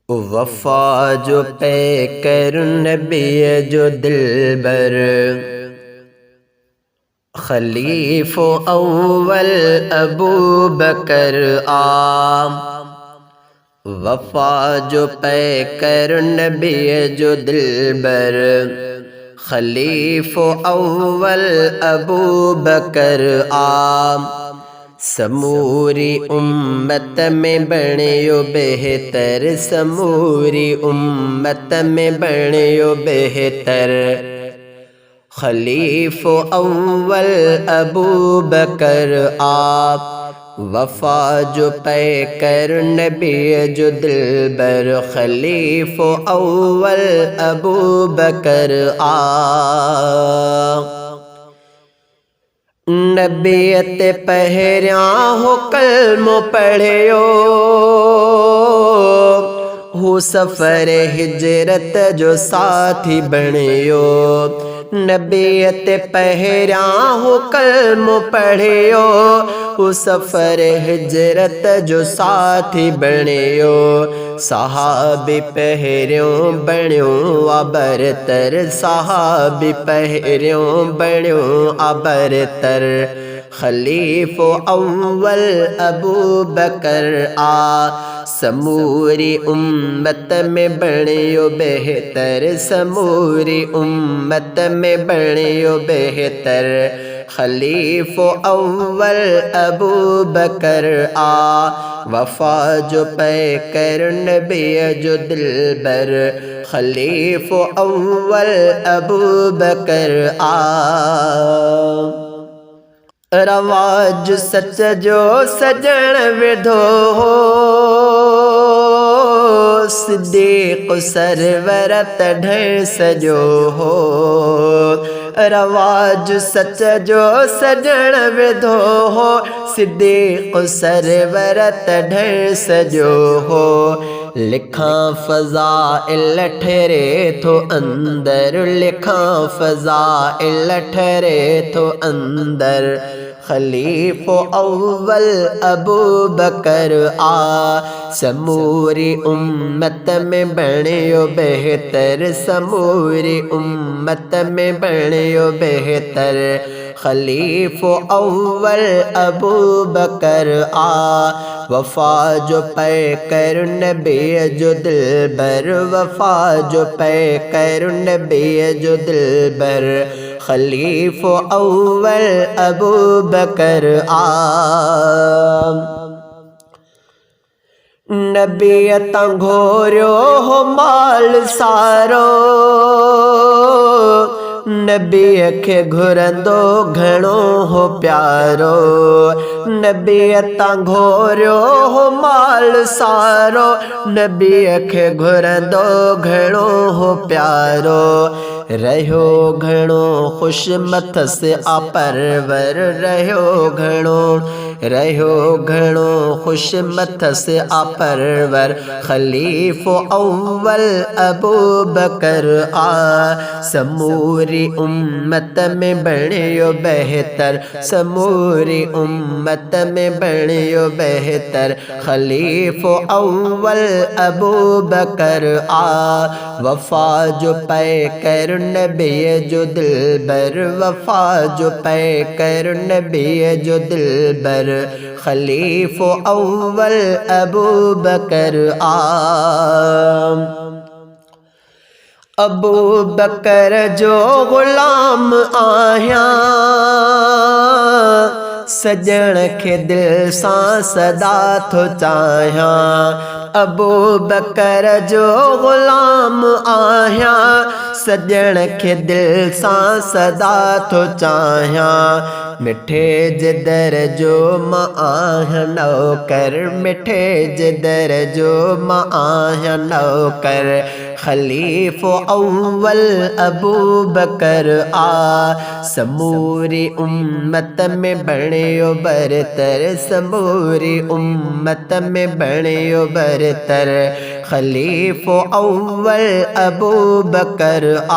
वफ़ा जो पे कर नबी जो दिलबर, खलीफ़ो अव्वल अबू बकर आम। वफ़ा जो पे कर नबी जो दिलबर, खलीफ़ो अव्वल अबू बकर आम। समूरी उम्मत में बणियो बेहतर, समूरी उम्मत में बणियो बेहतर। खलीफ़ो अव्वल अबू बकर आप। वफ़ा जो पे कर नबी जो दिलबर, खलीफ़ो अव्वल अबू बकर आप। नबीयत पहरियां हो कलमो पढ़ियो, हो सफ़र हिजरत जो साथी बणियो। नबीयत पहरियां हो कलमो पढ़ियो, हो सफ़र हिजरत जो साथी बणियो। सहाबी पहरियों बणियो अबरतर, सहाबी पहरियों बणियो अबरतर। खलीफ़ो अव्वल अबू बकर आ। समूरी उम्मत में बणियो बेहतर, समूरी उम्मत में बणियो बेहतर। खलीफ़ो अव्वल अबू बकर आ। वफ़ा जो पे कर नबी जो दिलबर, खलीफ़ो अव्वल अबू बकर आ। रवाज सच जो सजण विधो हो, सिद्दीक़ सरवरत ढर सजो हो। रवाज सच जो सजण विधो हो, सिद्दीक़ सरवरत ढर सजो हो। लिखा फ़ज़ाइल ठहरे थो अंदर, लिखा फ़ज़ाइल ठहरे थो अंदर। खलीफ़ो अव्वल अबू बकर आ। समूरी उम्मत में बणियो बेहतर, समूरी उम्मत में बणियो बेहतर। खलीफ़ो अव्वल अबू बकर आ। वफ़ा जो पे कर नबी जो दिलबर, वफ़ा जो पे कर नबी जो दिलबर। खलीफ़ो अव्वल अबू बकर आ। नबीयत घोरियो हो माल सारो, नबीअ खे घुरंदो घणो हो प्यारो। नबीयत घोरियो हो माल सारो, नबीअ खे घुरंदो घणो हो प्यारो। रहियो घणो ख़ुशि मथसि आ परवर, रहियो घणो, रहियो घणो ख़ुशि मथसि आ परवर। खलीफ़ो अव्वल अबू बकर आ। समूरी उम्मत में बणियो बेहतर, समूरी उम्मत में बणियो बेहतर। खलीफ़ो अव्वल अबू बकर आ। वफ़ा जो पे कर नबी जो दिलबर, वफ़ा जो पे कर नबी जो दिलबर। खलीफ़ो अव्वल अबू बकर आ। अबू बकर जो ग़ुलाम आहियां, सजण खे दिल सां सदा थो चाहियां। अबू बकर जो ग़ुलाम आहियां, सजण खे दिल सां सदा थो चाहियां। मिठे जे दर जो मां आहियां नौकर, मिठे जे दर जो मां आहियां नौकर। खलीफ़ो अव्वल अबू बकर आ। समूरी उम्मत में बणियो बरतर, समूरी उम्मत में बणियो बरतर। खलीफो अव्वल अबू बकर आ।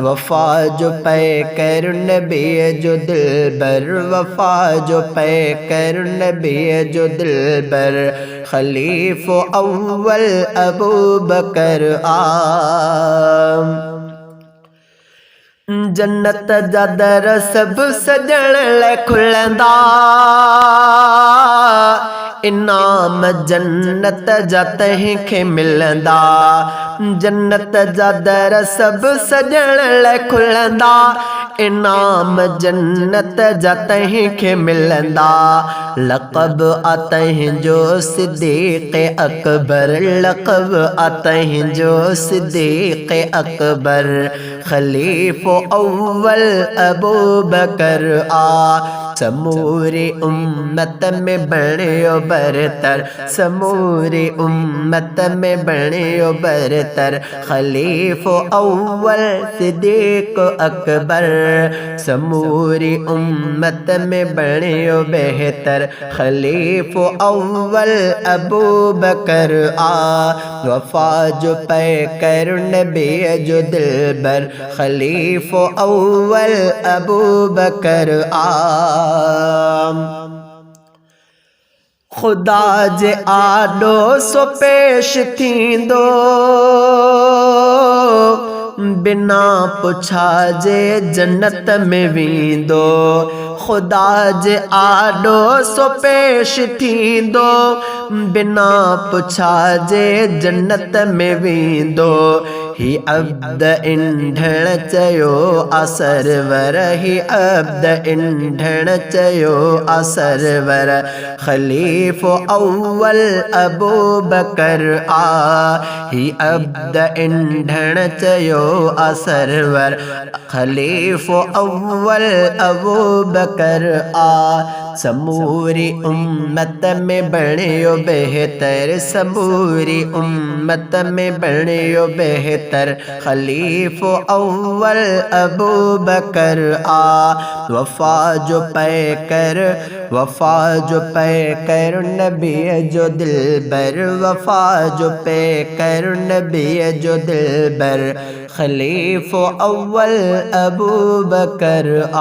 वफा जो पे कर नबी जो दिलबर, वफा जो पे कर नबी जो दिलबर, खलीफो अव्वल अबू बकर आ। जन्नत जा दर सब सजण ले खुलंदा, इनाम जन्नत जा तंहिंखे मिलंदा। जन्नत जा दर सब सजण ले खुलंदा, इनाम जन्नत जा तंहिंखे मिलंदा। लक़ब तंहिंजो सिद्दीक़ अकबर, लक़ब तंहिंजो सिद्दीक़ अकबर, खलीफो अव्वल अबू बकर आ। समूरी उम्मत में बणियो बरतर, समूरी उम्मत में बणियो बरतर, खलीफो अव्वल सिद्दीक़ अकबर। समूरी उम्मत में बणियो बेहतर, खलीफो अव्वल अबू बकर आ। वफा जो पे कर नबी जो दिलबर, खलीफो अव्वल अबू बकर आ। खुदा जे आडो सो पेश थींदो, बिना पुछा जे जन्नत में वेंदो। खुदा जे आडो सो पेश थींदो, बिना पुछा जे जन्नत में वेंदो। ही अब्द इंढण चयो असरवर, ही अब्द इंढण चयो असरवर, खलीफो अव्वल अबू बकर आ। ही अब्द इंढण चयो असरवर, खलीफो अव्वल अबू बकर आ। समूरी उम्मत में बणियो बेहतर, समूरी उम्मत में बणियो बेहतर, खलीफो अव्वल अबू बकर आ। वफा जो पे कर, वफा जो पे कर नबी जो दिलबर, वफा जो पे कर नबी जो दिलबर, खलीफो अव्वल अबू बकर आ।